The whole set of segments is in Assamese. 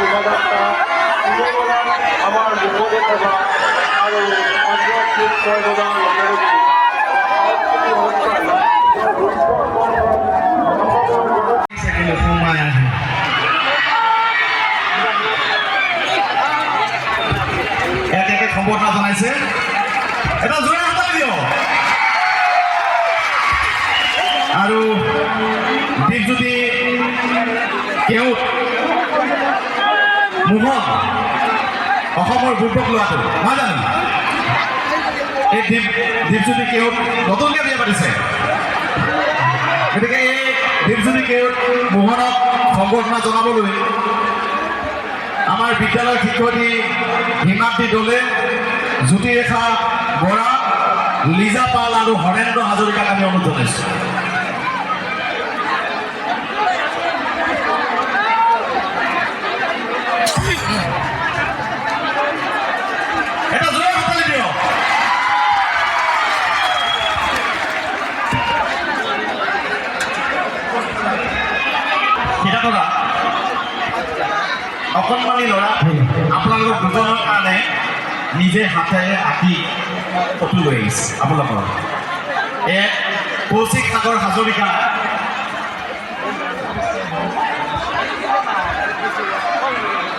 শোভাযাত্ৰা আমাৰ বিপদে থকা আৰু পঞ্চায়ত ছয় বজাৰ লগে সম্বৰ্ধনা জনাইছে এটা জোৰে হাতালি দিয়ক আৰু দীপজ্যোতি কেওট মোহন অসমৰ গুৰুত্বক লোৱাটো নহয় জানো এই দীপজ্যোতি কেওট নতুনকৈ বিয়া পাতিছে গতিকে এই দীপজ্যোতি কেওট মোহনক সম্বৰ্ধনা জনাবলৈ আমাৰ বিদ্যালয়ৰ শিক্ষয়িত্ৰী হিমাদ্ৰী দলে জ্যোতিৰেখা বৰা লিজা পাল আৰু হৰেন্দ্ৰ হাজৰিকাক আমি অনুৰোধ জনাইছোঁ এটা জোৰে হাতালি দিয়ক সেটা কথা অকণমানি ল'ৰা আপোনালোক দুজনৰ কাৰণে নিজে হাতেৰে আঁকি ফটো লৈ আহিছে আপোনালোকৰ কৌশিক সাগৰ হাজৰিকা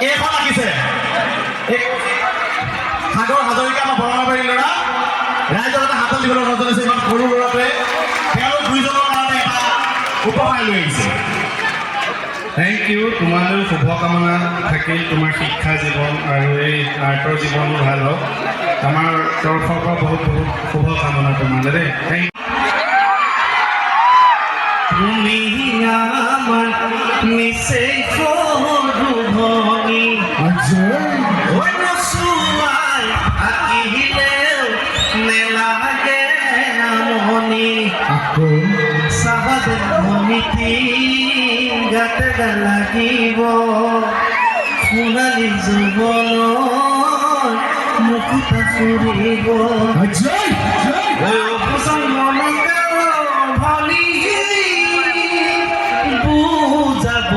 এইখন আঁকিছে সাগৰ হাজৰিকা আমাৰ বৰঙাবাৰীৰ ল'ৰা ৰাইজৰ এটা হাতত দিবলৈ নজনাইছে ইমান সৰু ল'ৰাটোৱে তেওঁ দুইজনৰ কাৰণে এটা উপহাৰ লৈ আহিছে থেংক ইউ তোমালৈ শুভকামনা থাকিল তোমাৰ শিক্ষা জীৱন আৰু এই আৰ্টৰ জীৱনো ভাল হওক আমাৰ তৰফৰ পৰা বহুত বহুত শুভকামনা তোমালৈ দেই থেংক তুমি আমাৰ নিচে সৰু ভনী নচুৱাই থাকিলেও নেলাগে আমনি আকৌ চাবাদ ভনীতি গাতে লাগিব সোণালী জীৱনৰ মুকুতা ফুৰিব ভনী বুজাব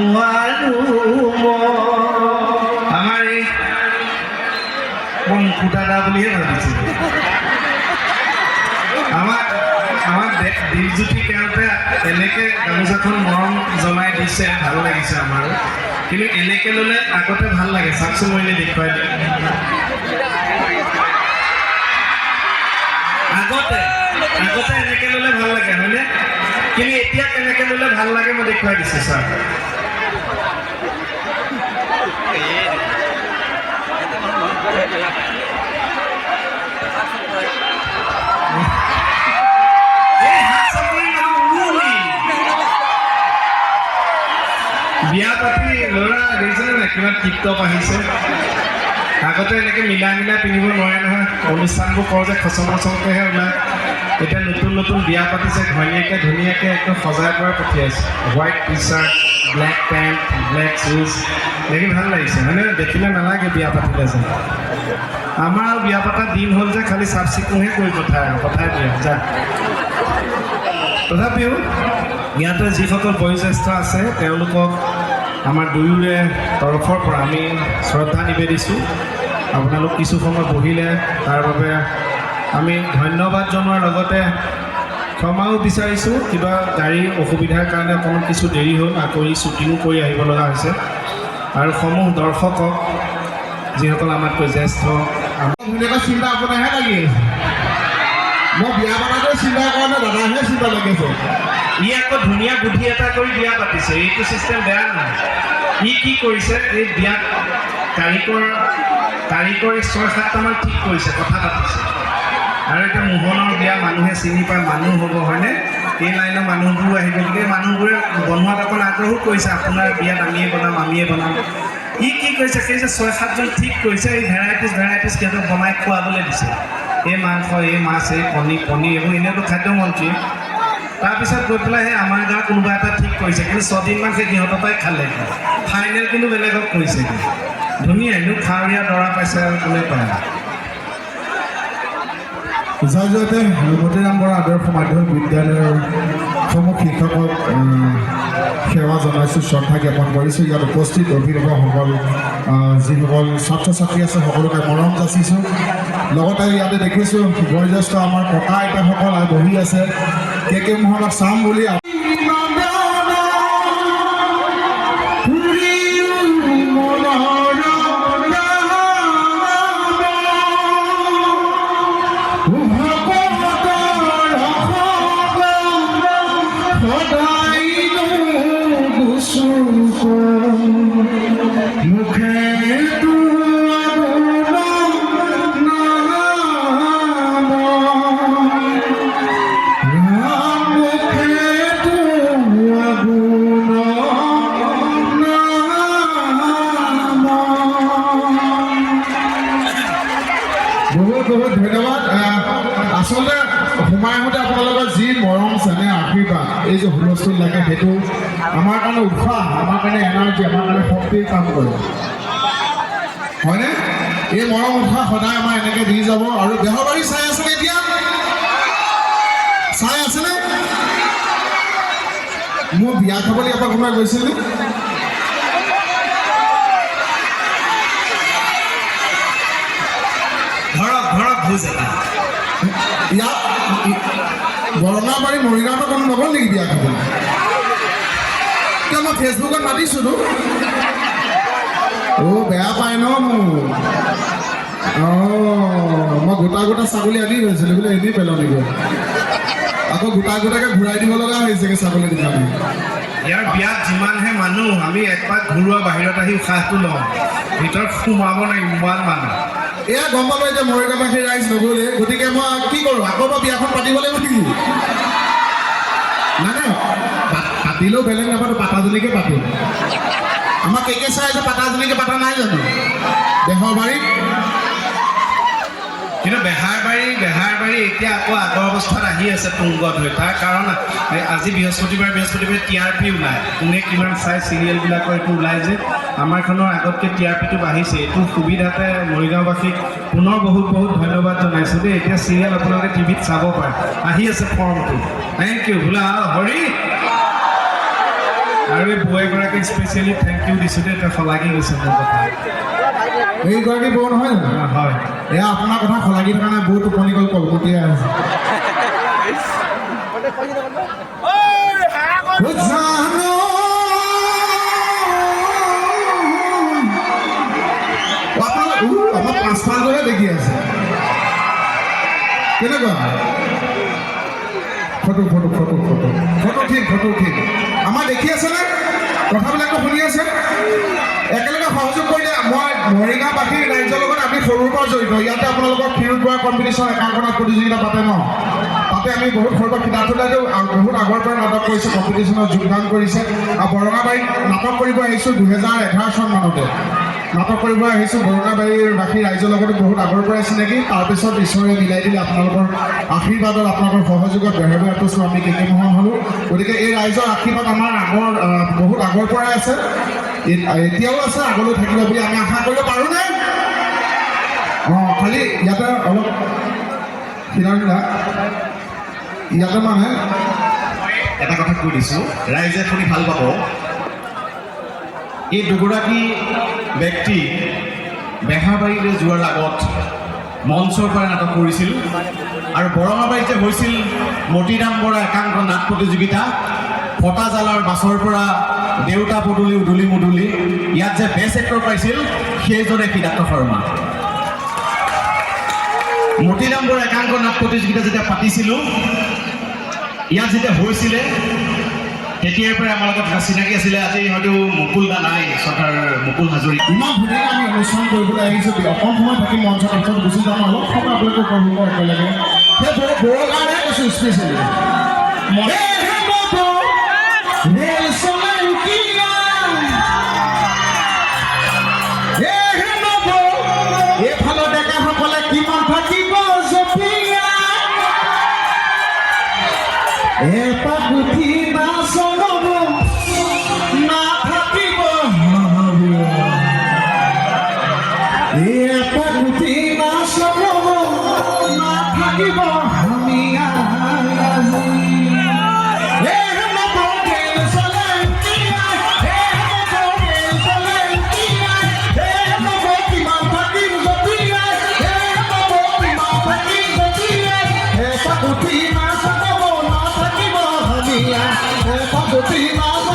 নোৱাৰো আমাৰ এই মুকুতা বুলিহে ভাবিছিলোঁ আমাৰ দীপজ্যোতি কেওটে এনেকৈ গামোচাখন মৰম জনাই দিছে ভাল লাগিছে আমাৰো কিন্তু এনেকৈ ল'লে আগতে ভাল লাগে চাওকচোন মই দেখুৱাই দিম আগতে এনেকৈ ল'লে ভাল লাগে হয়নে কিন্তু এতিয়া কেনেকৈ ল'লে ভাল লাগে মই দেখুৱাই দিছোঁ ছাৰ বিয়া পাতি ল'ৰা দেখিছেনে নাই কিমান টিপটপ আহিছে আগতে এনেকৈ মিলাই পিন্ধিব নোৱাৰে নহয় অনুষ্ঠানবোৰ কৰোঁ যে খচমকৈহে ওলায় এতিয়া নতুন বিয়া পাতিছে ঘৈণীয়েকে ধুনীয়াকৈ একদম সজাই পৰাই পঠিয়াইছে white T shirt black pant black শ্বুজ দেখি ভাল লাগিছে হয়নে দেখিলে নালাগে বিয়া পাতিলে যে আমাৰ বিয়া পতা দিন হ'ল যে খালি চাফ চিকুণহে কৰি পঠাই দিয়ে যা তথাপিও ইয়াতে যিসকল বয়োজ্যেষ্ঠ আছে তেওঁলোকক আমাৰ দুয়োৰে তৰফৰ পৰা আমি শ্ৰদ্ধা নিবেদিছোঁ আপোনালোক কিছু সময় বহিলে তাৰ বাবে আমি ধন্যবাদ জনোৱাৰ লগতে ক্ষমাও বিচাৰিছোঁ কিবা গাড়ীৰ অসুবিধাৰ কাৰণে অকণমান কিছু দেৰি হ'ল আকৌ শ্বুটিঙো কৰি আহিব লগা হৈছে আৰু সমূহ দৰ্শকক যিসকল আমাতকৈ জ্যেষ্ঠ ধুনীয়াকৈ চিন্তা আপোনাৰহে লাগি আছে মই বিয়া পতাটোৱে চিন্তা কৰা নাই দাদাহে চিন্তা লাগিছে ই আকৌ ধুনীয়া বুদ্ধি এটা কৰি বিয়া পাতিছে এইটো ছিষ্টেম বেয়া নহয় ই কি কৰিছে এই বিয়াত কাৰিকৰ 6-7টামান ঠিক কৰিছে কথা পাতিছে আৰু এতিয়া মোহনৰ বিয়া মানুহে চিনি পায় মানুহ হ'ব হয়নে এই লাইনৰ মানুহবোৰ আহিব গতিকে মানুহবোৰে বনোৱাত অকণ আগ্ৰহো কৰিছে আপোনাৰ বিয়াত আমিয়ে বনাম ই কি কৰিছে সেই যে 6-7জন ঠিক কৰিছে এই ভেৰাইটিজ সিহঁতক বনাই খুৱাবলৈ দিছে এই মাংস এই মাছ এই কণী এইবোৰ এনেওতো খাদ্যমন্ত্ৰী তাৰপিছত গৈ পেলাই সেই আমাৰ গাঁৱত কোনোবা এটা ঠিক কৰিছে কিন্তু 6 দিনমান সেই সিহঁতৰ পৰাই খালে ফাইনেল কিন্তু বেলেগক কৰিছে ধুনীয়া একদম খাৱৰীয়া দৰা পাইছে আৰু কোনে পায় জয়তে মতিৰাম বৰা আদৰ্শ মাধ্যমিক বিদ্যালয়ৰ সমূহ শিক্ষকক সেৱা জনাইছোঁ, শ্ৰদ্ধা জ্ঞাপন কৰিছোঁ। ইয়াত উপস্থিত অভিভাৱকসকল, যিসকল ছাত্ৰ ছাত্ৰী আছে সকলোকে মৰম যাচিছোঁ। লগতে ইয়াতে দেখিছোঁ বয়োজ্যেষ্ঠ আমাৰ ককা আইতাসকল বহি আছে। কে মোহনক চাম বুলি বহুত ধন্যবাদ। আচলতে সোমাই আহোঁতে আপোনালোকৰ যি মৰম চেনেহ আশীৰ্বাদ, এই যে হুলস্থুল লাগে, সেইটো আমাৰ কাৰণে উৎসাহ, আমাৰ কাৰণে এনাৰ্জি, আমাৰ কাৰণে শক্তিৰ কাম কৰে, হয়নে? এই মৰম উৎসাহ সদায় আমাৰ এনেকৈ দি যাব। আৰু বেহৰবাৰী চাই আছেনে? এতিয়া চাই আছেনে? মোৰ বিয়া খাবলৈ ইয়াৰ পৰা কোনোবাই গৈছিলে? ঘৰত ভোজ এটা ইয়াত বৰঙাবাৰী মৰিগাঁৱতো কোনো নগ'ল নেকি বিয়া খাবলৈ? এতিয়া মই ফেচবুকত মাতিছোঁতো। বেয়া পায় ন মোৰ। মই গোটা ছাগলী আনি হৈছিলোঁ বোলে, এনেই পেলাওঁ নেকি? আকৌ গোটাকৈ ঘূৰাই দিব লগা হৈছেগৈ ছাগলী দোকানী। ইয়াৰ বিয়াত যিমানহে মানুহ, আমি একপাক ঘূৰোৱা বাহিৰত আহি উশাহটো লওঁ, ভিতৰত সোমাব নাই ইমান মানুহ। এয়া গম পালোঁ এতিয়া মৰিগাঁওবাসীৰ ৰাইজ নগ'লে, গতিকে মই কি কৰোঁ, আকৌ পৰা বিয়াখন পাতিব লাগিব নেকি? নাই পাতিলেও বেলেগ নাপাতো, পাতাজনীকে পাতিম। আমাৰ কে চাই আছে, পাতাজনীকে পাতা নাই জানো বেহৰবাৰীত? কিন্তু বেহাৰবাৰী এতিয়া আকৌ আগৰ অৱস্থাত আহি আছে তুংগত হৈ। তাৰ কাৰণ আজি বৃহস্পতিবাৰে TRP ওলায়, কোনে কিমান চাই চিৰিয়েলবিলাকৰ এইটো ওলায় যে আমাৰখনৰ আগতকৈ TRPটো বাঢ়িছে। এইটো সুবিধাতে মৰিগাঁওবাসীক পুনৰ বহুত ধন্যবাদ জনাইছোঁ দেই। এতিয়া চিৰিয়েল আপোনালোকে টিভিত চাব পাৰে, আহি আছে ফৰ্মটো। থেংক ইউ বোলা হৰি। আৰু এই বৌ এগৰাকীক স্পেচিয়েলি থেংক ইউ দিছোঁ দেই, তেওঁ শলাগি গৈছে মোৰ কথা। এইগৰাকী বৌ নহয় জানো? হয়, এয়া আপোনাৰ কথা শলাগি থকা নাই, বৌ টোপনি গ'ল, কলকতীয়া আছে। আমাৰ পাঁচফালটোহে দেখি আছে। কেনেকুৱা ফটো ঠিক আমাৰ দেখি আছেনে? কথাবিলাকতো শুনি আছে? একেলগে সহযোগ কৰিলে মই মৰিগাঁওবাসীৰ ৰাইজৰ লগত আমি সৰুৰ পৰা জড়িত। ইয়াতে আপোনালোকৰ ফিল্ড ৱৰ্ক কম্পিটিশ্যন একাংকনা প্ৰতিযোগিতা পাতে ন, তাতে আমি বহুত সৰুৰ পৰা কিতাপ চলাইছোঁ, বহুত আগৰ পৰা নাটক কৰিছে, কম্পিটিশ্যনত যোগদান কৰিছে। আৰু বৰঙাবাৰীত নাটক কৰিব আহিছোঁ 2011 চন মানতে নাটক কৰিব আহিছোঁ। বৰঙাবাৰীৰ বাসী ৰাইজৰ লগতো বহুত আগৰ পৰাই চিনাকি। তাৰপিছত ঈশ্বৰে মিলাই দিলে আপোনালোকৰ আশীৰ্বাদত, আপোনালোকৰ সহযোগত বেহৰবাৰী আৰ্টিষ্ট আমি কে মোহন হ'লোঁ। গতিকে এই ৰাইজৰ আশীৰ্বাদ আমাৰ বহুত আগৰ পৰাই আছে, এতিয়াও আছে, আগলৈ থাকিব বুলি আমি আশা কৰিব পাৰোঁনে? খালি ইয়াতে অলপ ইয়াতে মানে এটা কথা কৈ দিছোঁ, ৰাইজে শুনি ভাল পাব। এই দুগৰাকী ব্যক্তি বেহাৰবাৰীলৈ যোৱাৰ আগত মঞ্চৰ পৰা নাটক কৰিছিল। আৰু বৰঙাবাৰীত যে হৈছিল মতিৰাম বৰা একাংক নাট প্ৰতিযোগিতা, ফটা জালৰ বাছৰ পৰা দেউতা পদূলি উদুলি মুদুলি, ইয়াত যে বেষ্ট এক্টৰ পাইছিল সেইজনে সিদ্ধাৰ্থ শৰ্মা। মতিৰাম বৰা একাংক নাট প্ৰতিযোগিতা যেতিয়া পাতিছিলোঁ, ইয়াত যেতিয়া হৈছিলে তেতিয়াৰ পৰাই আমাৰ লগত চিনাকি আছিলে। আজি হয়তো মুকুল দা নাই, চৰকাৰ মুকুল হাজৰিকা। ইমান ধুনীয়াকৈ আমি অনুষ্ঠান কৰিবলৈ আহিছোঁ, অকণ সময় থাকি মঞ্চৰ পিছত গুচি যাম, অলপ সময় আপোনালোকে কৰিব একেলগে। সেই বড়ো কাৰণেহে কৈছোঁ স্পেচিয়েলি। এইফালৰ ডেকাসকলে কিমান থাকিব জপিয়া, এপাক উঠি নাচলব নাথাকিব এপাক উঠি নাচলব নাথাকিব হামিয়া আজি। যদি নাম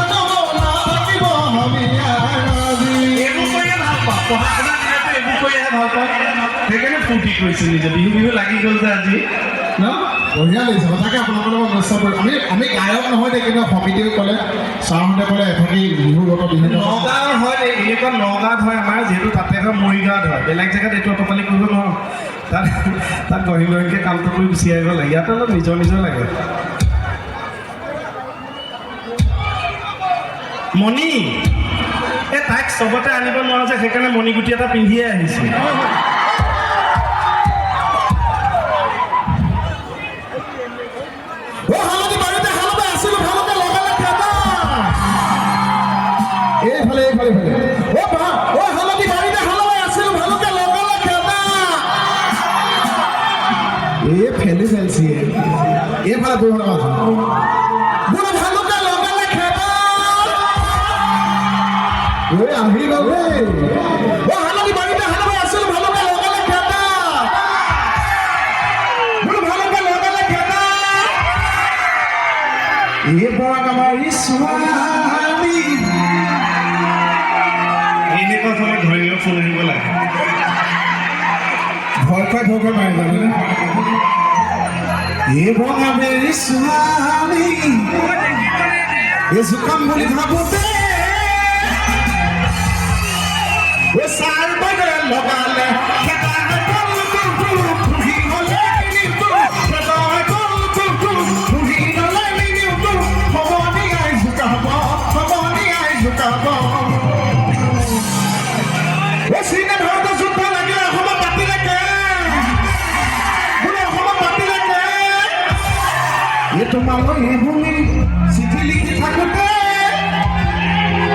নাথাকিব আমি আজি এইবোৰ কৰিয়ে ভাল পাওঁ পঢ়া শুনা দিনতো এইবোৰ কৰিহে ভাল পাওঁ সেইকাৰণে ফূৰ্তি কৰিছোঁ নিজে বিহু লাগি গ'ল যে আজি ন বঢ়িয়া লাগিছে সঁচাকৈ আপোনালোকৰ লগত নিশ্চয় কৰি আমি গায়ক নহয় দে কিন্তু সমিতিও ক'লে ছাৰহঁতে ক'লে এভাগি বিহুগত বিভিন্ন নগাঁৱৰ হয় এনেকুৱা নগাঁৱত হয় আমাৰ যিহেতু তাতে হয় মৰিগাঁৱত হয় বেলেগ জেগাত এইটো অটপালি কৰিব নোৱাৰোঁ তাত গহীন গহীনকৈ কামটো কৰি গুচি আহিব লাগে ইয়াত অলপ নিজৰ নিজৰ লাগে মণি তাইক চবতে আনিব নোৱাৰো যে সেইকাৰণে মণিগুটি এটা পিন্ধিয়ে আহিছোঁ হালধি বাৰীতে হালতে আছিলোঁ ভালকে লগালে খেদা এইফালে হালধি বাৰীতে হালতে আছিলোঁ ভালকে লগালে খেদা ফেলি ফেলছি এইফালে বহিব লগা বোলো ভালকে লগালে খেদা আহি গ'ল হালধি বাৰীতে হালতে আছিলোঁ ভালকে লগালে খেদা বোলো ভালকে লগালে খেদা এইবাৰ আমাৰ ছোৱালী এনেকুৱা সময়ত ধৰ্মীয় ফোন আহিব লাগে ভয় খাই মাৰি জানেনে এইবাৰ আমাৰ ছোৱালী এই জোকাম বুলি ভাবোতে চাৰ বাগৰে লগালে চিনে ভাৰতৰ যুদ্ধ লাগিলে অসমত পাতিলে বোলে অসমত পাতিলে এই তোমালৈ এই ভূমি চিঠি লিখি থাকোঁতে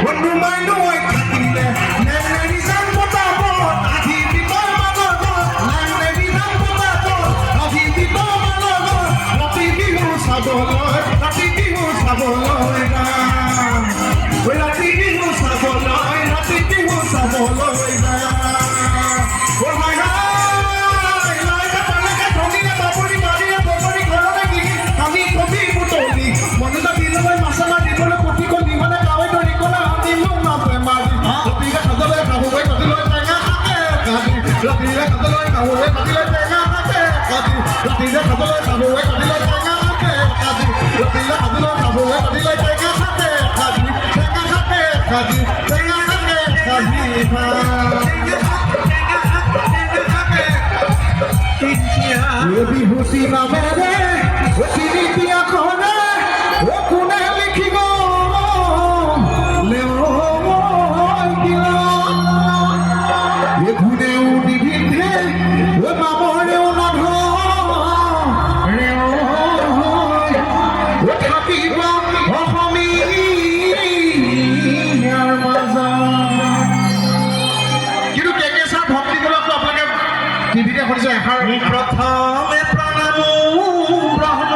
বন্ধু মাইনো থাকিলে নেৰি যাম পতাব আধি বিতৰ মাজত নেৰি যাম পতাব আধি বিতৰ মাজত ৰাতি বিহু চাবলৈ ৰাতি বিহু চাবলৈ ৰাতি বিহু চাবলৈ ৰাতি বিহু চাবলৈ বিহুতি নামেৰে তিনি দিয়া খনে কোনে লিখিব কোনেও নিবিন্ধে মামৰেও নধৰ থাকিব অসমীয়াৰ মাজত কিন্তু কেকেশ্বৰ ভক্তিমূলকটো আপোনালোকে টিভিতে শুনিছে এষাৰ প্ৰথমে প্ৰণাম ব্ৰহ্ম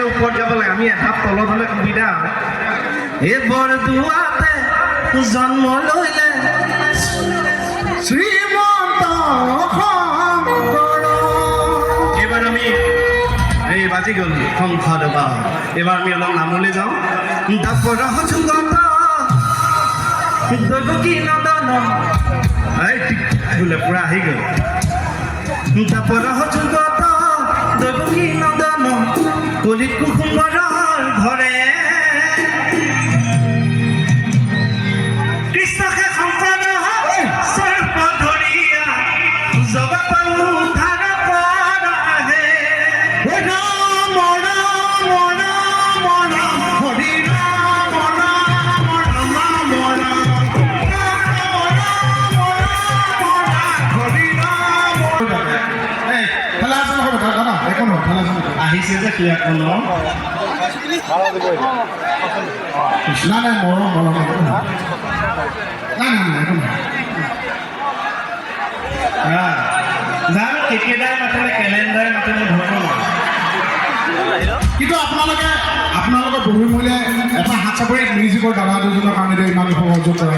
ওপৰত যাব লাগে আমি এধাপ তলত হ'লে সুবিধা হয় এই বৰদুৱাতে জন্ম লৈলে শ্ৰীমন্ত এইবাৰ আমি এই বাজি গ'ল শংখদেৱা এইবাৰ আমি অলপ নামলৈ যাওঁ দাপৰ যুগত কি নদন বোলে পূৰা আহি গ'ল দাপৰ যুগত কি নদন কলিত কুসুম্বৰৰ ঘৰে কৃষ্ণকে সম্পদ সৰ্বধৰিয়া জগত উদ্ধাৰ কৰাহে ৰাম ৰাম ৰাম ৰাম হৰি ৰাম ৰাম ৰাম ৰাম হৰি ৰাম খেলা আছে নহয় দাদা একো নহয় খেলা আছে আহিছে যে ক্লিয়াৰ নাই নাই মৰম মৰম নাই নাই নাই একো নাই জানো কেকেদাই মাতিলে কেলেণ্ডাৰে মাতিলে ধৰিব নোৱাৰে কিন্তু আপোনালোকে বহি মহিলে এটা হাত চাপৰি মিউজিকৰ দাদা দুজনৰ কাৰণে ইমান সহযোগ কৰে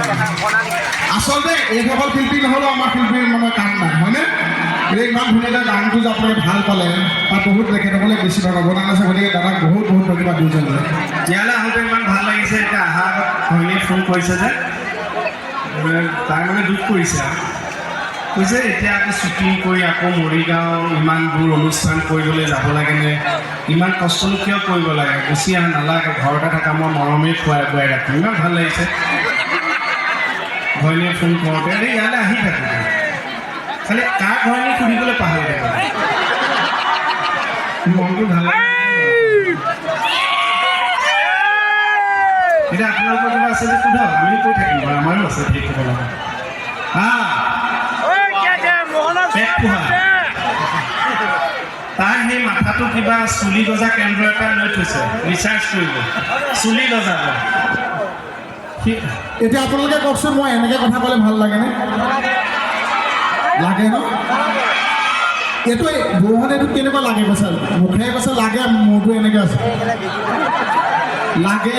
আচলতে এইসকল শিল্পী নহ'লেও আমাৰ শিল্পীৰ মানে কাম নাই হয়নে এই ইমান ধুনীয়াকৈ গানটো যে আপোনালোকে ভাল পালে তাত বহুত তেখেতসকলে বেছিভাগ অৱদান আছে গতিকে দাদাক বহুত বহুত ধন্যবাদ দিওঁ ইয়ালৈ আহোঁতে ইমান ভাল লাগিছে এতিয়া অহা আগত ভনীয়ে ফোন কৰিছে যে তাই মানে দুখ কৰিছে কৈছে এতিয়া আকৌ শ্বুটিং কৰি আকৌ মৰিগাঁও ইমান দূৰ অনুষ্ঠান কৰিবলৈ যাব লাগেনে ইমান কষ্টনো কিয় কৰিব লাগে গুচি আহ নালাগে ঘৰতে থকা মই মৰমেই খুৱাই খুৱাই ৰাখিম ইমান ভাল লাগিছে ভনীয়ে ফোন কৰোঁতে এই ইয়ালৈ আহি থাকোঁ খালি কাৰ ভনী সুধিবলৈ পাহৰি থাকে মনটো ভাল লাগে এতিয়া আপোনালোকৰ কিবা আছে যে সোধক আমি কৈ থাকিম বাৰু আমাৰো আছে ঠিক ক'ব লগা পেট পোহা তাৰ সেই মাথাটো কিবা চুলি গজা কেন্দ্ৰ এটা লৈ থৈছে ৰিচাৰ্চ কৰিব চুলি গজাব এতিয়া আপোনালোকে কওকচোন মই এনেকৈ কথা ক'লে ভাল লাগেনে লাগে ন এইটো বৰষুণ এইটো কেনেকুৱা লাগে কৈছে মুখে কৈছে লাগে মূৰটো এনেকৈ আছে লাগে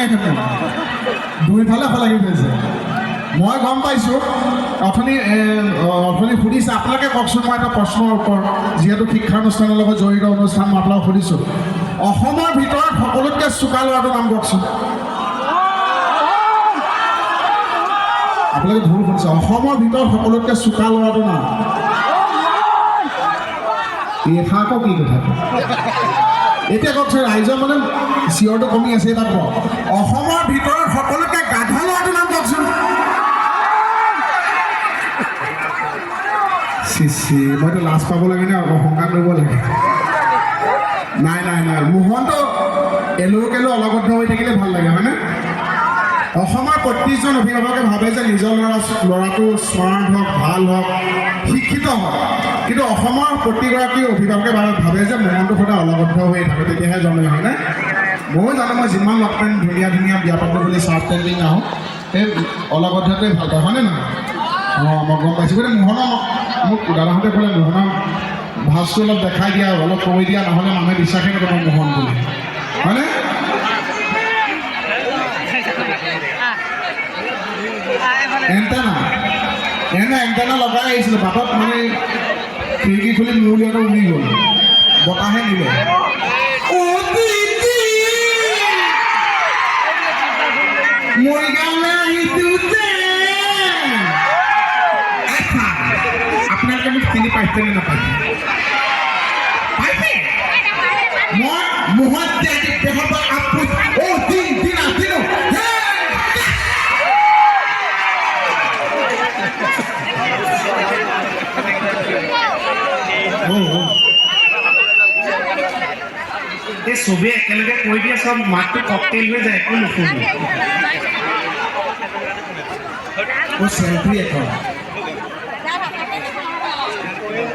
দুইফালে সলাগি গৈছে মই গম পাইছোঁ অথনি সুধিছে আপোনালোকে কওকচোন মই এটা প্ৰশ্নৰ উত্তৰ যিহেতু শিক্ষানুষ্ঠানৰ লগত জড়িত অনুষ্ঠান মই আপোনালোকক সুধিছোঁ অসমৰ ভিতৰত সকলোতকৈ চোকা ল'ৰাটোৰ নাম কওকচোন আপোনালোকে ভুল শুনিছে অসমৰ ভিতৰত সকলোতকৈ চোকা ল'ৰাটোৰ নাম এইষা আকৌ কি কথা এতিয়া কওকচোন ৰাইজৰ মানে চিঞৰটো কমি আছে তাত কওক অসমৰ ভিতৰত সকলোতকৈ গাধ ল'ৰাটোৰ নাম কওকচোন মইতো লাজ পাব লাগে নে সংকাম কৰিব লাগে নাই নাই নাই মোহনটো এলো অলগদ্ধ হৈ থাকিলে ভাল লাগে হয়নে অসমৰ প্ৰত্যেকজন অভিভাৱকে ভাবে যে নিজৰ ল'ৰাটো স্মাৰ্ট হওক ভাল হওক শিক্ষিত হওক কিন্তু অসমৰ প্ৰতিগৰাকী অভিভাৱকে ভাবে যে মোহনটো সদায় অলগদ্ধ হৈ থাকে তেতিয়াহে জন্ম হয়নে ময়ো জানো মই যিমান লগ পেণ্ট ধুনীয়া ধুনীয়া বিয়া পাতো বুলি চাৰ্ট পেণ্ট পিন্ধি আহোঁ সেই অলগদ্ধটোৱে ভাল পায় হয়নে নহয় অঁ মই গম পাইছোঁ গতিকে মোহনৰ মোক দাদাহঁতে ক'লে মোহনৰ ভাজটো অলপ দেখাই দিয়া অলপ কৈ দিয়া নহ'লে মানুহে বিশ্বাসেই নকৰে মোহন বুলি হয়নে এণ্টেনা লগাই আহিছিলোঁ বাটত মানে খিৰিকী খুলি মূলীয়াটো উৰি গ'ল বতাহে নিলে মৰিগাঁৱলৈ আহিছোঁ যে আপোনালোকে মোক চিনি পাইছেনে নাপাইছে মই মোহন এই চবেই একেলগে কৈ দিয়ে চব মাতটো ককটেইল হৈ যায় একো নুশুনো চেল্ফি এখন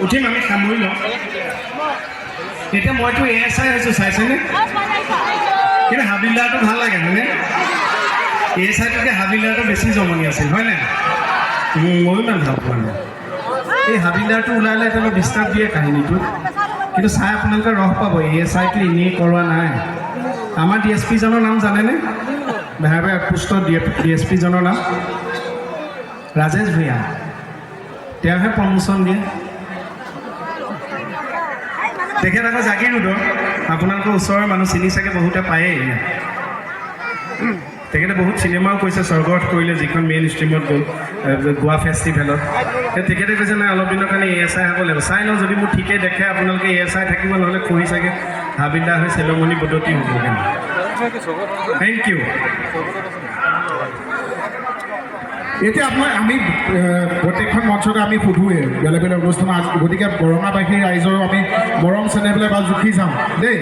উঠিম আমি সামৰি লওঁ এতিয়া মইতো ASI হৈছোঁ চাইছেনে কিন্তু হাবিলদাৰটো ভাল লাগে হয়নে ASIটোকে হাবিলদাৰটো বেছি জমনি আছিল হয়নে ময়ো ইমান ভাল পোৱা নাই এই হাবিলদাৰটো ওলালে এটা অলপ ডিষ্টাৰ্ব দিয়ে কাহিনীটো কিন্তু চাই আপোনালোকে ৰস পাব ASIটো এনেই কৰোৱা নাই আমাৰ DSP জনৰ নাম জানেনে বেহাৰবাৰী আউটপোষ্ট DSP জনৰ নাম ৰাজেশ ভূঞা তেওঁহে প্ৰমোশ্যন দিয়ে তেখেত আকৌ জাগিৰ ৰোডৰ আপোনালোকৰ ওচৰৰ মানুহ চিনি চাগে বহুতে পায়েই তেখেতে বহুত চিনেমাও কৈছে স্বৰ্গত কৰিলে যিখন মেইন ষ্ট্ৰীমত গ'ল গোৱা ফেষ্টিভেলত তেখেতে কৈছে নাই অলপ দিনৰ কাৰণে ASI হ'ব লাগিব চাই লওঁ যদি মোৰ ঠিকেই দেখে আপোনালোকে ASI থাকিব নহ'লে খৰি চাগে হাবিলদাৰ হৈ চেলমণি পদ্ধতি হ'ব কিন্তু থেংক ইউ এতিয়া আমি প্ৰত্যেকখন মঞ্চতে আমি সোধোৱে বেলেগ বেলেগ অনুষ্ঠান গতিকে বৰঙাবাসী ৰাইজৰ আমি মৰম চেনেহ পেলাই বা জুখি যাওঁ দেই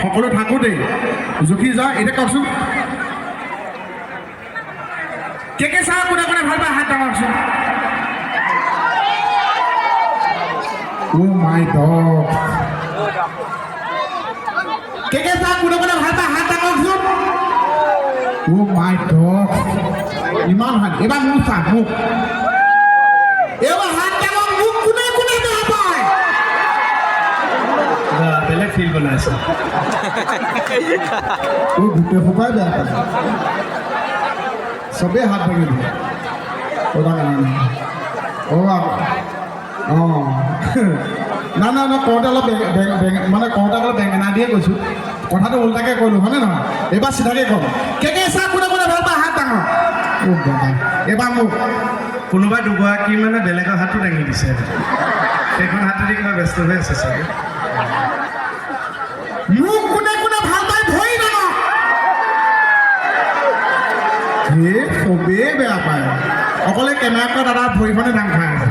সকলো থাকোঁ দেই জুখি যাওঁ এতিয়া কওকচোন কে চাহ কোনে কোনে ভাল পায় হাত ডাঙৰচোন অ' মাই গড কে চাহ কোনে কোনে ভাল পায় হাত ডাঙৰচোন Oh my God. ইমান হাত এবাৰ মোক চা মোক এবাৰ হাত ডাঙৰ মোক কোনে কোনে বেয়া পায় বেলেগ ফিল বনাইছে গোটেই সোপাই বেয়া পায় চবেই হাত ভাঙি দিয়ে না না না কওঁতে অলপ মানে কওঁতে অলপ বেঙেনা দিয়ে কৈছোঁ কথাটো ওলটাকৈ ক'লোঁ হয়নে নহয় এইবাৰ চিধাকৈ ক'ম কেকেচা কোনে কোনে ভাল পায় হাত ডাঙৰ এইবাৰ মোক কোনোবা দুগৰাকী মানে বেলেগৰ হাতো দাঙি দিছে সেইখন হাতেদি কিবা ব্যস্ত হৈ আছে চাগে মোক কোনে কোনে ভাল পায় ভৰি ডাঙৰ সেই চবেই বেয়া পায় অকলে কেমেৰাত দাদাৰ ভৰিখনে দাং খাই আছে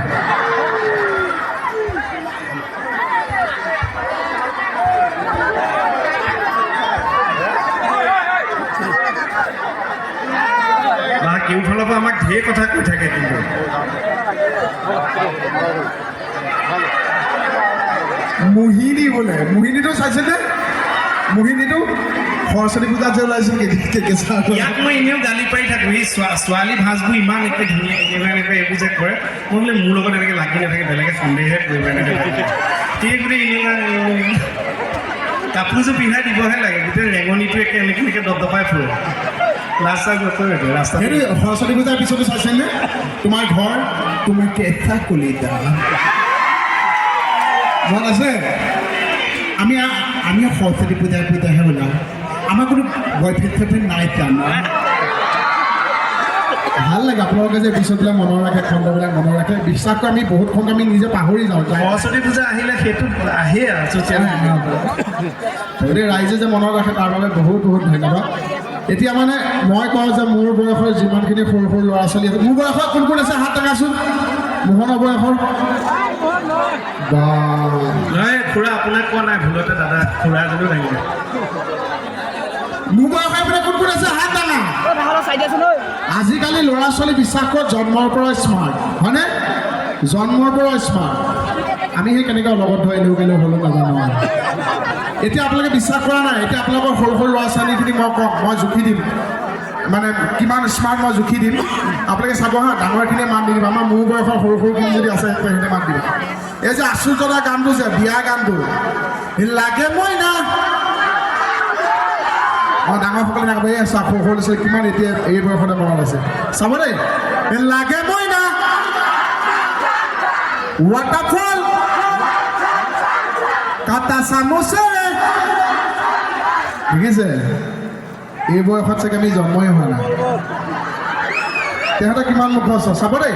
বা কেউফালৰ পৰা আমাক ঢেৰ কথা কৈ থাকে কিন্তু মোহিনী বোলে মোহিনীটো চাইছেনে মোহিনীটো সৰস্বতী পূজাত যে ওলাইছিল কেঁচা ইয়াত মই এনেও গালি পাৰি থাকোঁ এই ছোৱালী ভাঁজবোৰ ইমান একে ধুনীয়া এনেকৈ এইবোৰ যে কৰে মই বোলে মোৰ লগত এনেকৈ লাগি নাথাকে বেলেগে সন্দেহে কৰিব এনেকৈ সেই গোটেই এনেকুৱা কাপোৰযোৰ পিন্ধাই দিবহে লাগে গোটেই ৰেঙনিটো একে এনেকৈ দপদপাই ফুৰে ৰাস্তা হেৰি সৰস্বতী পূজাৰ পিছতো চাইছেনে তোমাৰ ঘৰ তুমি কেঁচা কলিতা মন আছে আমি সৰস্বতী পূজাহে বনাওঁ আমাৰ কোনো বয়ফ্ৰেণ্ড চয়ফ্ৰেণ্ড নাই জানো ভাল লাগে আপোনালোকে যে পিছতবিলাক মনত ৰাখে খণ্ডবিলাক মনত ৰাখে বিশ্বাস কৰি আমি বহুত খণ্ড আমি নিজে পাহৰি যাওঁ সৰস্বতী পূজা আহিলে সেইটো আহে আৰু ছ'চিয়েল গতিকে ৰাইজে যে মনত ৰাখে তাৰ বাবে বহুত বহুত ধন্যবাদ এতিয়া মানে মই কওঁ যে মোৰ বয়সৰ যিমানখিনি সৰু সৰু ল'ৰা ছোৱালী আছে মোৰ বয়সৰ কোন কোন আছে হাত দাঙাচোন মোহনৰ বয়সৰ বা নহয় খুৰা আপোনাক কোৱা নাই ভুলতে দাদা খুৰা এজনেও দাঙিলে মোৰ বয়সৰ মানে কোন কোন আছে হাত দাঙা আজিকালি ল'ৰা ছোৱালী বিশ্বাস কৰক জন্মৰ পৰা স্মাৰ্ট হয়নে জন্মৰ পৰা স্মাৰ্ট আমি সেই কেনেকৈ লগত ধৰি লৈ হ'লেও নাজানো এতিয়া আপোনালোকে বিশ্বাস কৰা নাই এতিয়া আপোনালোকৰ সৰু সৰু ল'ৰা ছোৱালীখিনি মই কওঁ মই জুখি দিম মানে কিমান স্মাৰ্ট মই জুখি দিম আপোনালোকে চাব হা ডাঙৰখিনিয়ে মাত দি দিব আমাৰ মোৰ বয়সৰ সৰু সৰুখিনি যদি আছে সিহঁতে মাত দিব এই যে আচুৰ্যতা গানটো যে বিয়া গানটো লাগে মই না অঁ ডাঙৰসকলে নাগাব এই চাপ সৰু সৰু লৈছে কিমান এতিয়া এই বয়সতে মনত আছে চাব দেই লাগে মই না ৱাটাৰফল কাটা চামুচে ঠিক আছে এই বয়সত চাগে আমি জন্মই হোৱা নাই তেহঁতে কিমান মুখ আছে চাব দেই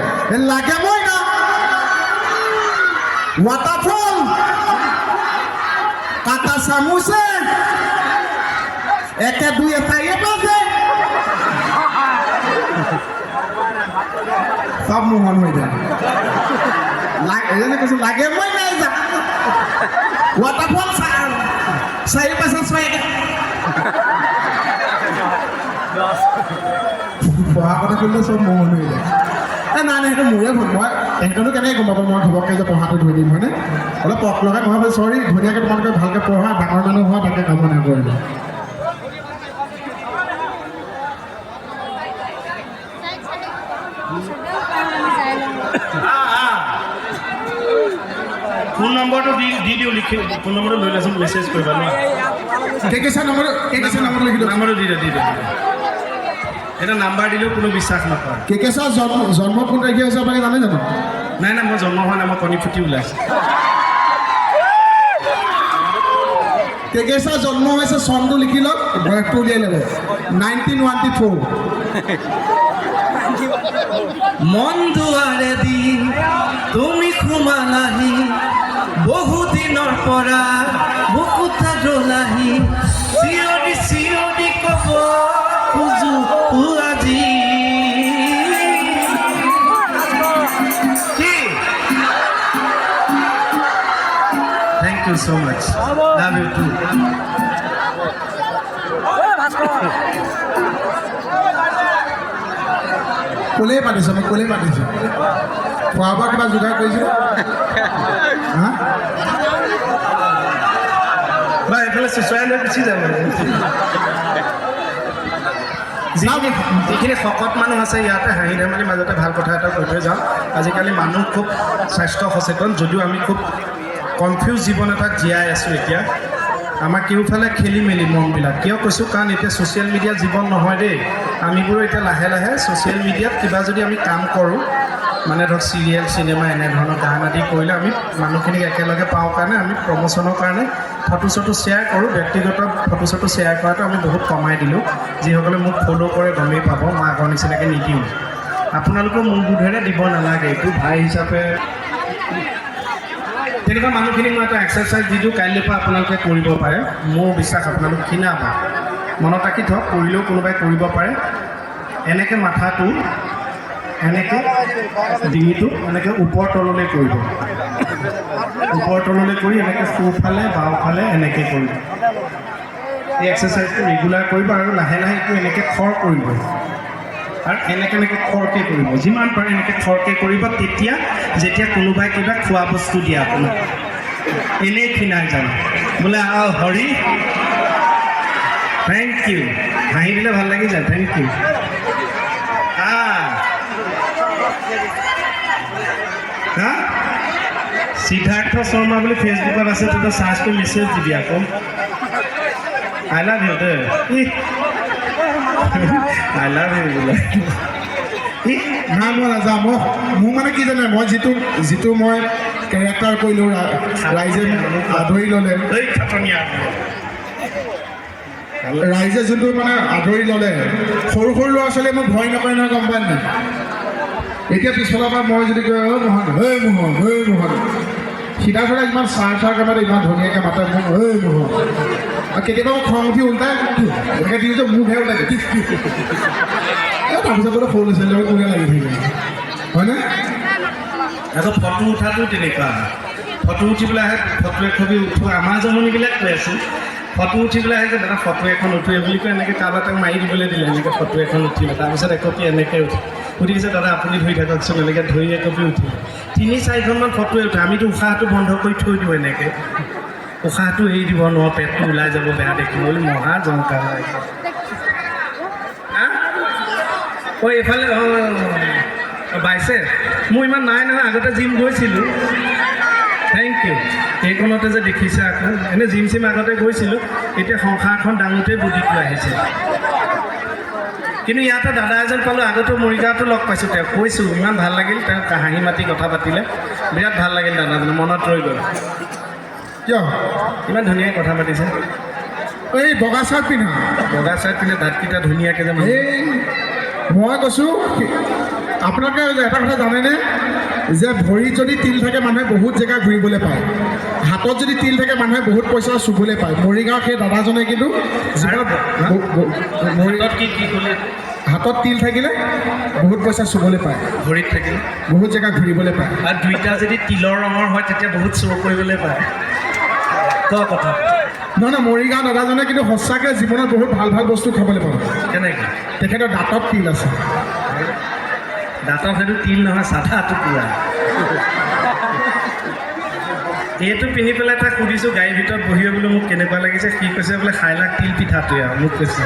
লাগে মই না ৱাটাৰফল কাটা চামুচে একে দুই এটাই বাজে সব মোহন হৈ যায় কৈছো লাগে মই নাই যা ৱাটাৰফল চাৰি পাঁচত চাই পঢ়া কথা কৰিলে চব মোহন হৈ যায় নাই নাই সেইটো মোৰে ভুল মই তেখেতনো কেনেকৈ গম পাব মই ঘপককৈ যে পঢ়াটো ধৰি দিম হয়নে অলপ পথ লগাই নহয় চৰি ধুনীয়াকৈ তোমালোকে ভালকৈ পঢ়া ডাঙৰ মানুহ হোৱা তাকে কামনা কৰিলে ফোন নম্বৰটো দি দিওঁ লিখি ফোন নম্বৰটো লৈ লৈছোঁ মেছেজ কৰিবা ন কেকেচা নম্বৰ লিখি দিয়ক নম্বৰটো দি দিওঁ এটা নাম্বাৰ দিলেও কোনো বিশ্বাস নকৰে কেকেচা জন্ম কোন তাৰিখে হৈছে আপোনালোকে জানে জানো নাই নাই মই জন্ম হোৱা নাই মই কণী ফুটি ওলাইছোঁ কেকেচা জন্ম হৈছে চনটো লিখি লওক বয়সটো উলিয়াই ল'ব 1914 মন দুৱাৰে দি তুমি সোমালাহি বহুদিনৰ পৰা বুকুটা জ্বলাহি চিঞৰি চিঞৰি ক'ব খোজো আজি thank you so' much love you too ক'লেই পাতিছোঁ মই ক'লেই পাতিছোঁ খোৱা বোৱা কিবা যোগাৰ কৰিছিলোঁ হা বা এইফালে চুচৰাই লৈ গুচি যাব যিখিনি শকত মানুহ আছে ইয়াতে হাঁহি ধেমালিৰ মাজতে ভাল কথা এটা কৈ থৈ যাওঁ আজিকালি মানুহ খুব স্বাস্থ্য সচেতন যদিও আমি খুব কনফিউজ জীৱন এটাত জীয়াই আছোঁ এতিয়া আমাৰ কেউফালে খেলি মেলি মনবিলাক কিয় কৈছোঁ কাৰণ এতিয়া ছ'চিয়েল মিডিয়াত জীৱন নহয় দেই আমিবোৰো এতিয়া লাহে লাহে ছ'চিয়েল মিডিয়াত কিবা যদি আমি কাম কৰোঁ মানে ধৰক চিৰিয়েল চিনেমা এনেধৰণৰ গান আদি কৰিলে আমি মানুহখিনিক একেলগে পাওঁ কাৰণে আমি প্ৰমোশ্যনৰ কাৰণে ফটো চটো শ্বেয়াৰ কৰোঁ ব্যক্তিগত ফটো চটো শ্বেয়াৰ কৰাটো আমি বহুত কমাই দিলোঁ যিসকলে মোক ফ'ল' কৰে গমেই পাব মই আগৰ নিচিনাকৈ নিদিওঁ আপোনালোকেও মোৰ বোধেৰে দিব নালাগে এইটো ভাই হিচাপে তেনেকুৱা মানুহখিনিক মই এটা এক্সাৰচাইজ দি দিওঁ কাইলৈৰ পৰা আপোনালোকে কৰিব পাৰে মোৰ বিশ্বাস আপোনালোক ক্ষীণাব মনত ৰাখি থওক কৰিলেও কোনোবাই কৰিব পাৰে এনেকৈ মাথাটো এনেকৈ ডিঙিটো এনেকৈ ওপৰ তললৈ কৰিব ওপৰ তললৈ কৰি এনেকৈ সোঁফালে বাওঁফালে এনেকৈ কৰিব এই এক্সাৰচাইজটো ৰেগুলাৰ কৰিব আৰু লাহে লাহে এইটো এনেকৈ খৰ কৰিব আৰু এনেকৈ খৰকৈ কৰিব যিমান পাৰে এনেকৈ খৰকৈ কৰিব তেতিয়া যেতিয়া কোনোবাই কিবা খোৱা বস্তু দিয়ে আপোনাক এনেই ক্ষীণাই যাব বোলে হৰি থেংক ইউ হাঁহি দিলে ভাল লাগি যায় থেংক ইউ হা সিদ্ধাৰ্থ শৰ্মা বুলি ফেচবুকত আছে তেতিয়া চাৰ্চ কৰি মেছেজ দিবি আকৌ I love you De I love you বোলে নাই মই নাযাওঁ মোৰ মানে কি জানে মই যিটো মই কেৰেক্টাৰ কৰিলোঁ ৰাইজে আদৰি ল'লে ৰাইজে যোনটো মানে আদৰি ল'লে সৰু সৰু ল'ৰা ছোৱালীয়ে মোক ভয় নকৰে নহয় গম পায় নাই এতিয়া পিছফালৰ পৰা মই যদি কয় মোহন সিধাৰ্থৰে ইমান চাৰ কামত ইমান ধুনীয়াকৈ মাতে মোক মোহন আৰু কেতিয়াবা মোক খং উঠি ওলটাই এনেকৈ দিওঁ যে মোকহে ওলাই তাৰপিছত বোলে সৰু ল'ৰা ছোৱালীৰ লগত কোনে লাগি থাকিব হয়নে আকৌ ফটো উঠাটো তেনেকুৱা ফটো উঠিবলৈ আহে ফটো একপি উঠোঁ আমাৰ জমনিবিলাক কৈ আছোঁ ফটো উঠিবলৈ আহে যে দাদা ফটো এখন উঠোৱে বুলি কৈ এনেকৈ কাৰোবাক মাৰি দিবলৈ দিলে এনেকৈ ফটো এখন উঠিলে তাৰপিছত একপি এনেকৈ উঠিছে দাদা আপুনি ধৰি থাককচোন এনেকৈ ধৰি একপি উঠিলে 3-4খনমান ফটোৱে উঠে আমিতো উশাহটো বন্ধ কৰি থৈ দিওঁ এনেকৈ উশাহটো এৰি দিব নোৱাৰোঁ পেটটো ওলাই যাব বেয়া দেখিবলৈ মহা জংকাৰ হয় এইফালে বাইছে মোৰ ইমান নাই নহয় আগতে জিম গৈছিলোঁ থেংক ইউ এইখনতে যে দেখিছে আকৌ এনেই জিম চিম আগতে গৈছিলোঁ এতিয়া সংসাৰখন ডাঙোতে বুদ্ধিটো আহিছে কিন্তু ইয়াতে দাদা এজন পালোঁ আগতে মৰিগাঁৱতো লগ পাইছোঁ তেওঁক কৈছোঁ ইমান ভাল লাগিল তেওঁক হাঁহি মাতি কথা পাতিলে বিৰাট ভাল লাগিল দাদাজন মনত ৰৈ গ'ল কিয় ইমান ধুনীয়াকৈ কথা পাতিছে এই বগা চাৰ্ট পিন্ধা দাঁতকেইটা ধুনীয়াকৈ যে এই মই কৈছোঁ আপোনালোকে এটা কথা জানেনে যে ভৰিত যদি তিল থাকে মানুহে বহুত জেগা ঘূৰিবলৈ পায় হাতত যদি তিল থাকে মানুহে বহুত পইচা চুবলৈ পায় মৰিগাঁৱৰ সেই দাদাজনে কিন্তু মৰিগাঁৱত কি ক'লে হাতত তিল থাকিলে বহুত পইচা চুবলৈ পায় ভৰিত থাকিলে বহুত জেগা ঘূৰিবলৈ পায় আৰু দুইটা যদি তিলৰ ৰঙৰ হয় তেতিয়া বহুত শ্ব' কৰিবলৈ পায় কথা নহয় মৰিগাঁও দাদাজনে কিন্তু সঁচাকৈ জীৱনত বহুত ভাল ভাল বস্তু খাবলৈ পাব কেনেকৈ তেখেতৰ দাঁতত তিল আছে দাঁতত সেইটো তিল নহয় চাধাটো পুৰা এইটো পিন্ধি পেলাই তাক সুধিছোঁ গাড়ীৰ ভিতৰত বহিব বোলো মোক কেনেকুৱা লাগিছে সি কৈছে বোলে খাইলাক তিল পিঠাটোৱে আৰু মোক কৈছে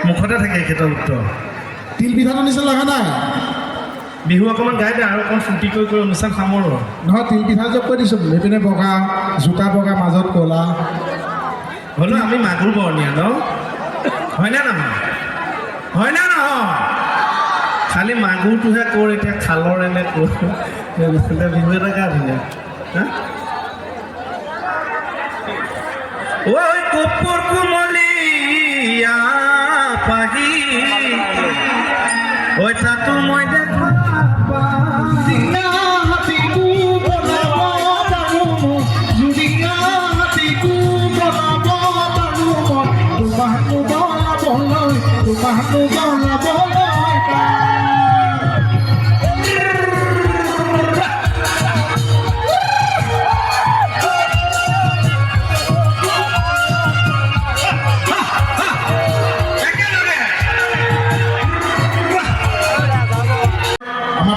মুখতে থাকে এখেতৰ উত্তৰ তিল পিঠাটো নিচিনা লগা নাই বিহু অকণমান গাই দে আৰু অকণমান ফূৰ্তি কৰি অনুষ্ঠান সামৰোঁ নহয় তিল পিঠা যে কৈ দিছোঁ এইপিনে বগা জোতা বগা মাজত ক'লা হ'লেও আমি মাগুৰ বৰণীয়া ন হয়নে নহয় খালি মাগুৰটোহে ক'ৰ এতিয়া খালৰ এনে ক'ৰ বিহু এটা গা ধুনীয়া হা ঐ কপোৰ কুমলীয়া পাহি ঐ তাতো মই দেখা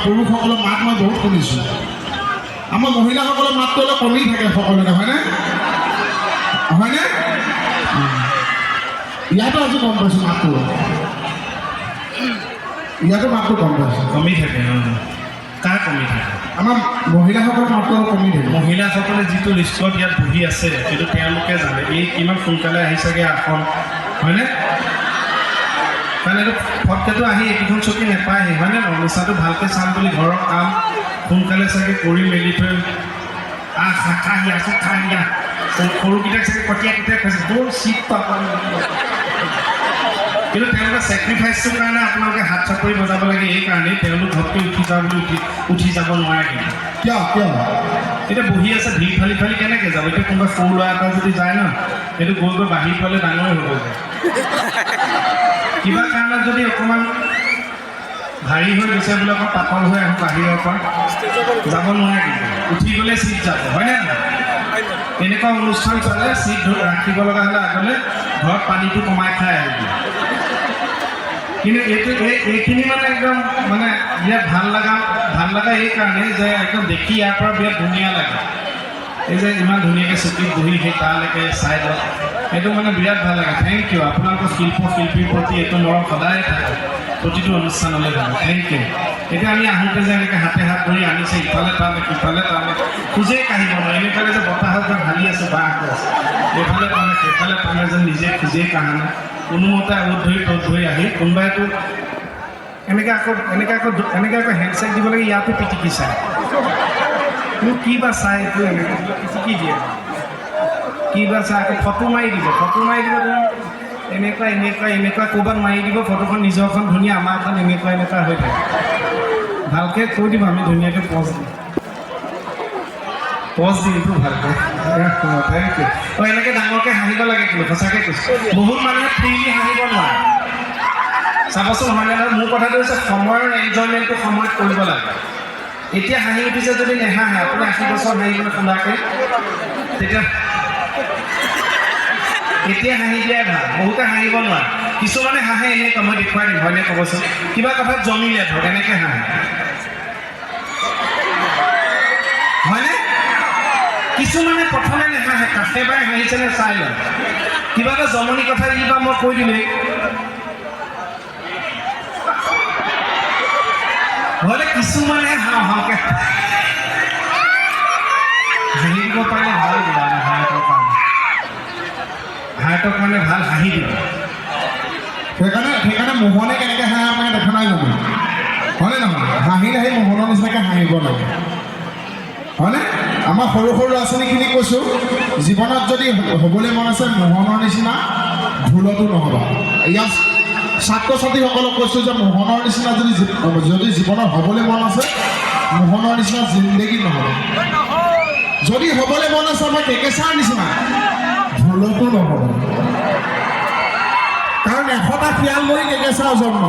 পুৰুষসকলৰ মাত মই বহুত শুনিছোঁ আমাৰ মহিলাসকলৰ মাতটো অলপ কমি থাকে সকলোতে হয়নে ইয়াতো আজি গম পাইছোঁ মাতটো ইয়াতো মাতটো কম পাইছে কমি থাকে কাৰ কমি থাকে আমাৰ মহিলাসকলৰ মাতটো অলপ কমি থাকে মহিলাসকলে যিটো লিষ্টত ইয়াত বহি আছে সেইটো তেওঁলোকে জানে এই কিমান সোনকালে আহিছেগৈ আসন হয়নে কাৰণ এইটো ফটকেতো আহি এইকেইখন চকী নাপায়হি হয়নে অনুষ্ঠানটো ভালকৈ চাম বুলি ঘৰৰ কাম সোনকালে চাগে কৰি মেলি থৈ খাহি আছোঁ খাই দিয়া সৰুকেইটাক চাগে কটীয়া কটীয়া কৈছে বৰ চিট পাব কিন্তু তেওঁলোকে ছেক্ৰিফাইচটোৰ কাৰণে আপোনালোকে হাত চাপৰি বজাব লাগে এই কাৰণেই তেওঁলোক ঘৰতকৈ উঠি যাওঁ বুলি উঠি যাব নোৱাৰে কিন্তু কিয় এতিয়া বহি আছে ভিৰ ফালি ফালি কেনেকৈ যাব এতিয়া কোনোবা সৰু ল'ৰা এটা যদি যায় ন সেইটো গৈ গৈ বাহিৰ পালে ডাঙৰে হ'ব যায় কিবা কাৰণত যদি অকণমান ভাৰী হৈ গৈছে বোলে অকণ পাতল হৈ আহোঁ বাহিৰৰ পৰা যাব নোৱাৰে কিন্তু উঠি গ'লে চিট যাব হয়নে নহয় এনেকুৱা অনুষ্ঠান চলে চিট ৰাখিব লগা হ'লে আগলৈ ঘৰত পানীটো কমাই খাই আহিব কিন্তু এইখিনি মানে একদম মানে বিৰাট ভাল লগা এই কাৰণে যে একদম দেখি ইয়াৰ পৰা বিৰাট ধুনীয়া লাগে এই যে ইমান ধুনীয়াকৈ চকীত বহি সেই তালৈকে চাই লওক সেইটো মানে বিৰাট ভাল লাগে থেংক ইউ আপোনালোকৰ শিল্পীৰ প্ৰতি এইটো মৰম সদায় থাকে প্ৰতিটো অনুষ্ঠানলৈ যাব থেংক ইউ এতিয়া আমি আহোঁতে যে এনেকৈ হাতে হাত ধৰি আনিছে ইফালে তালে সিফালে তালে খোজেই কাঢ়িব নোৱাৰে এনেফালে যে বতাহত যে ভালি আছে বাঁহ আছে এইফালে তালে সেইফালে তালে যেন নিজে খোজেই কাঢ়া নাই কোনোমতে অ'ত ধৰি আহি কোনোবাইতো এনেকৈ আকৌ হেণ্ডছেক দিব লাগে ইয়াতো পিটিকি চায় মোক কি বা চাই এইটো এনেকৈ পিটিকি দিয়ে কি বা চাই আকৌ ফটো মাৰি দিব এনেকুৱা ক'ৰবাত মাৰি দিব ফটোখন নিজৰখন ধুনীয়া আমাৰখন এনেকুৱা হৈ থাকে ভালকৈ কৈ দিব আমি ধুনীয়াকৈ পজ দিম এইটো ভালকৈ থেংক ইউ এনেকৈ ডাঙৰকৈ হাঁহিব লাগে কিন্তু সঁচাকৈ কৈছোঁ বহুত মানুহে ফ্ৰীলি হাঁহিব নোৱাৰে চাবচোন হয় নে মোৰ কথাটো হৈছে সময়ৰ এনজয়মেণ্টটো সময়ত কৰিব লাগে এতিয়া হাঁহি উঠিছে যদি নেহাঁহে আপুনি 80 বছৰ হাঁহিবলৈ খোলাকৈ তেতিয়া এতিয়া হাঁহি দিয়াই ভাল বহুতে হাঁহিব নোৱাৰে কিছুমানে হাঁহে এনেকৈ মই দেখুৱাই দিম হয়নে ক'বচোন কিবা কথাত জমিলে ধৰক এনেকৈ হাঁহে হয়নে কিছুমানে প্ৰথমে নেহাঁহে কাষেবাৰে হাঁহিছেনে চাই লয় কিবা এটা জমনি কথা কিবা মই কৈ দিলেই হ'লে কিছুমানে হাঁহকে হাঁহি দিব পাৰিলে ভাল দিবা হাঁহটোৰ কাৰণে ভাল হাঁহি দিব সেইকাৰণে মোহনে কেনেকৈ হাঁহে আপুনি দেখা নাই জানো হয়নে নহয় হাঁহিলে সেই মোহনৰ নিচিনাকৈ হাঁহিব লাগে হয়নে আমাৰ সৰু ল'ৰা ছোৱালীখিনিক কৈছোঁ জীৱনত যদি হ'বলৈ মন আছে মোহনৰ নিচিনা ভুলতো নহ'ব ইয়াত ছাত্ৰ ছাত্ৰীসকলক কৈছোঁ যে মোহনৰ নিচিনা যদি জীৱনত হ'বলৈ মন আছে মোহনৰ নিচিনা জিন্দগী নহ'ব যদি হ'বলৈ মন আছে আমাৰ কেকেচাৰ নিচিনা ভুলতো নহ'ব কাৰণ 100টা শিয়াল মৰি কেকেচাৰ জন্ম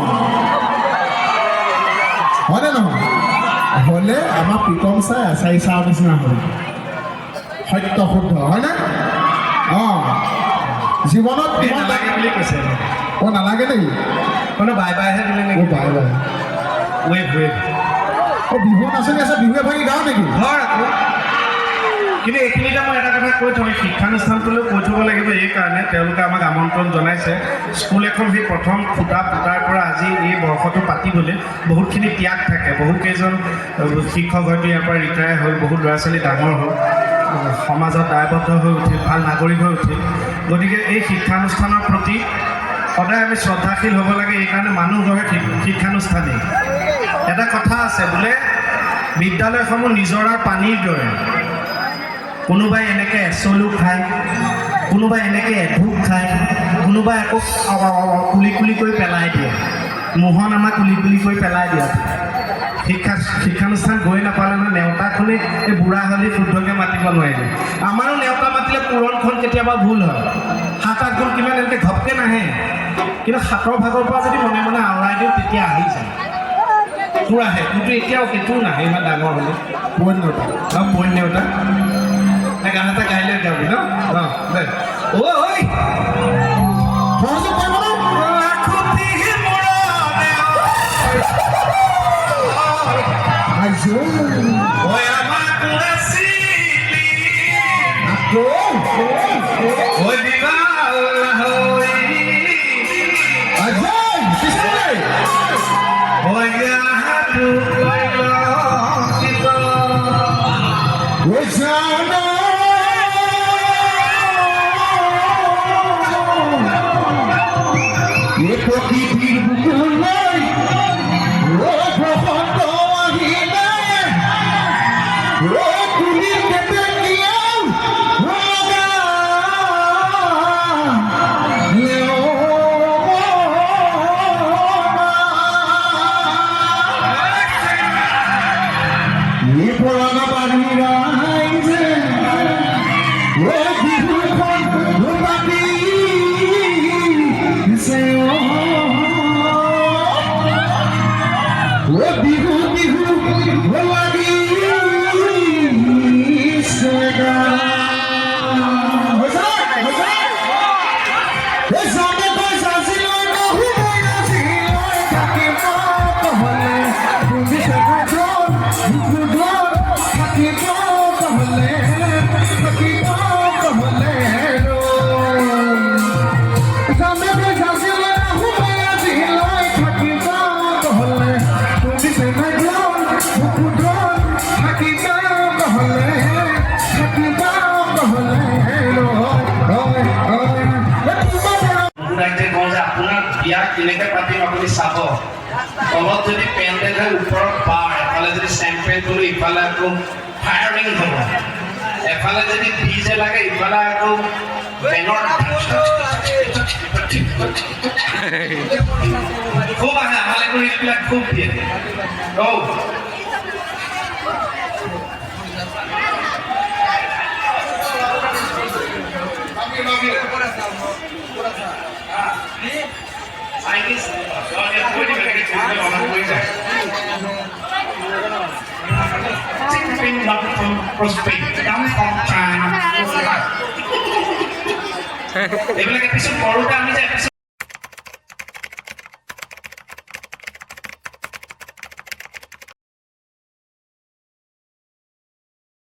হয়নে নহয় হ'লে আমাৰ প্ৰীতম ছাৰ এছাৰি ছাৰৰ নিচিনা হয় সত্য শুদ্ধ হয়নে অঁ জীৱনত নালাগে বুলি কৈছে অঁ নালাগে নেকি মানে বাই বাইহে দিলে নেকি বাই বাই ৱেব অঁ বিহু নাচনি আছে বিহুৱে ভাঙি গাওঁ নেকি হয় আকৌ কিন্তু এইখিনিতে মই এটা কথা কৈ থওঁ শিক্ষানুষ্ঠানটোলৈ কৈ থ'ব লাগিব এইকাৰণে তেওঁলোকে আমাক আমন্ত্ৰণ জনাইছে স্কুল এখন সেই প্ৰথম ফুটাৰ পৰা আজি এই বৰ্ষটো পাতিবলৈ বহুতখিনি ত্যাগ থাকে বহুকেইজন শিক্ষক হয়তো ইয়াৰ পৰা ৰিটায়াৰ হ'ল বহুত ল'ৰা ছোৱালী ডাঙৰ হ'ল সমাজত দায়বদ্ধ হৈ উঠিল ভাল নাগৰিক হৈ উঠিল গতিকে এই শিক্ষানুষ্ঠানৰ প্ৰতি সদায় আমি শ্ৰদ্ধাশীল হ'ব লাগে এইকাৰণে মানুহ হয় শিক্ষানুষ্ঠানেই এটা কথা আছে বোলে বিদ্যালয়সমূহ নিজৰাৰ পানীৰ দৰে কোনোবাই এনেকৈ এচলু খায় কোনোবাই এনেকৈ এঢোক খায় কোনোবাই আকৌ কুলি কৰি পেলাই দিয়ে মোহন আমাক কুলি কৰি পেলাই দিয়ে শিক্ষানুষ্ঠান গৈ নাপালে নহয় নেওতাখনে এই বুঢ়া হ'লে শুদ্ধকৈ মাতিব নোৱাৰিলে আমাৰো নেওতা মাতিলে পূৰণখন কেতিয়াবা ভুল হয় 7-8 গুণ কিমান এনেকৈ ঘপকৈ নাহে কিন্তু 7ৰ ভাগৰ পৰা যদি মনে মনে আওৰাই দিওঁ তেতিয়া আহি যায় তোৰ আহে কিন্তু এতিয়াও সেইটোও নাহে ইমান ডাঙৰ হ'লে পইণ্ট নেওতা গান এটা গাই লৈ যাবি ন দে ঐ প্রকৃতির বুকুলৈ বসন্ত আহিলে কুলিৰ কেতেকীয়াও পুৰণা পানী ৰাইজে বিহুখন পাতি বিহু বিহু লাগি আপোনাৰ বিয়া কেনেকৈ পাতিম আপুনি চাব তলত যদি পেণ্ডেল হয় ওপৰত বাৰ এফালে যদি চেম্পেন তোলো ইফালে আকৌ ফায়াৰিং হ'ব এফালে যদি ডিজে লাগে ইফালে আকৌ বেনৰ খুব আহে আমালে এইবিলাক খুব দিয়ে এইবিলাক এপিছড কৰোঁতে আমি যে